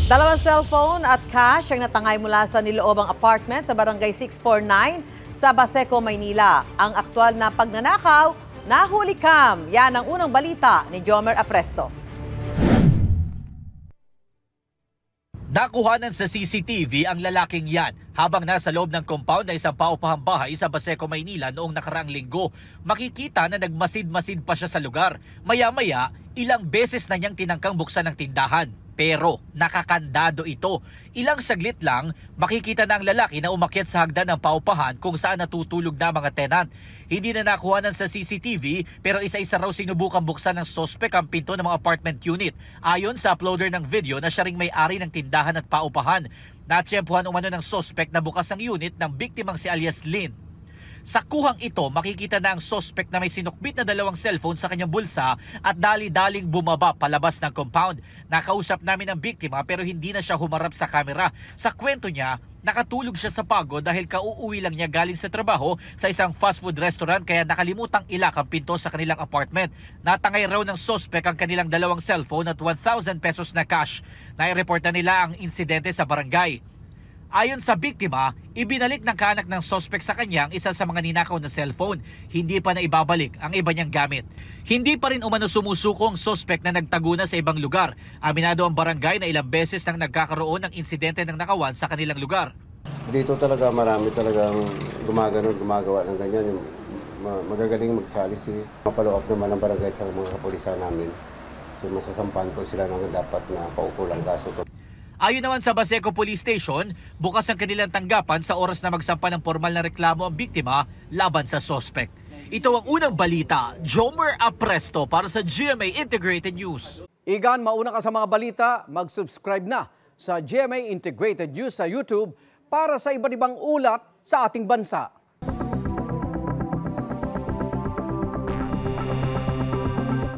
Dalawang cellphone at cash ang natangay mula sa niloobang apartment sa Barangay 649 sa Baseco, Maynila. Ang aktual na pagnanakaw, nahuli kam. Yan ang unang balita ni Jomer Apresto. Nakuhanan sa CCTV ang lalaking yan habang nasa loob ng compound na isang paupahang bahay sa Baseco, Maynila noong nakaraang linggo. Makikita na nagmasid-masid pa siya sa lugar. Maya-maya, ilang beses na niyang tinangkang buksan ng tindahan. Pero nakakandado ito. Ilang saglit lang, makikita na ang lalaki na umakyat sa hagdan ng paupahan kung saan natutulog na mga tenant. Hindi na nakuhanan sa CCTV pero isa-isa raw sinubukang buksan ng sospek ang pinto ng mga apartment unit. Ayon sa uploader ng video na siya ring may-ari ng tindahan at paupahan. Natsyempuhan umano ng sospek na bukas ang unit ng biktimang si alias Lynn. Sa kuhang ito, makikita na ang sospek na may sinukbit na dalawang cellphone sa kanyang bulsa at dali-daling bumaba palabas ng compound. Nakausap namin ang biktima pero hindi na siya humarap sa kamera. Sa kwento niya, nakatulog siya sa pagod dahil kauuwi lang niya galing sa trabaho sa isang fast food restaurant kaya nakalimutang ilak ang pinto sa kanilang apartment. Natangay raw ng sospek ang kanilang dalawang cellphone at 1,000 pesos na cash. Nai-report na nila ang insidente sa barangay. Ayon sa biktima, ibinalik ng kaanak ng sospek sa kanya ang isa sa mga ninakaw na cellphone. Hindi pa na ibabalik ang iba niyang gamit. Hindi pa rin umano sumusuko ang sospek na nagtago na sa ibang lugar. Aminado ang barangay na ilang beses nang nagkakaroon ng insidente ng nakawan sa kanilang lugar. Dito talaga marami talagang gumagawa ng ganyan. Magagaling magsalis eh. Mapalo up naman ang barangay sa mga kapulisan namin. So masasampahan po sila ng dapat na paukulang kaso to. Ayon naman sa Baseco Police Station, bukas ang kanilang tanggapan sa oras na magsampa ng formal na reklamo ang biktima laban sa sospek. Ito ang unang balita, Jomer Apresto para sa GMA Integrated News. Igan, mauna ka sa mga balita, mag-subscribe na sa GMA Integrated News sa YouTube para sa iba't ibang ulat sa ating bansa.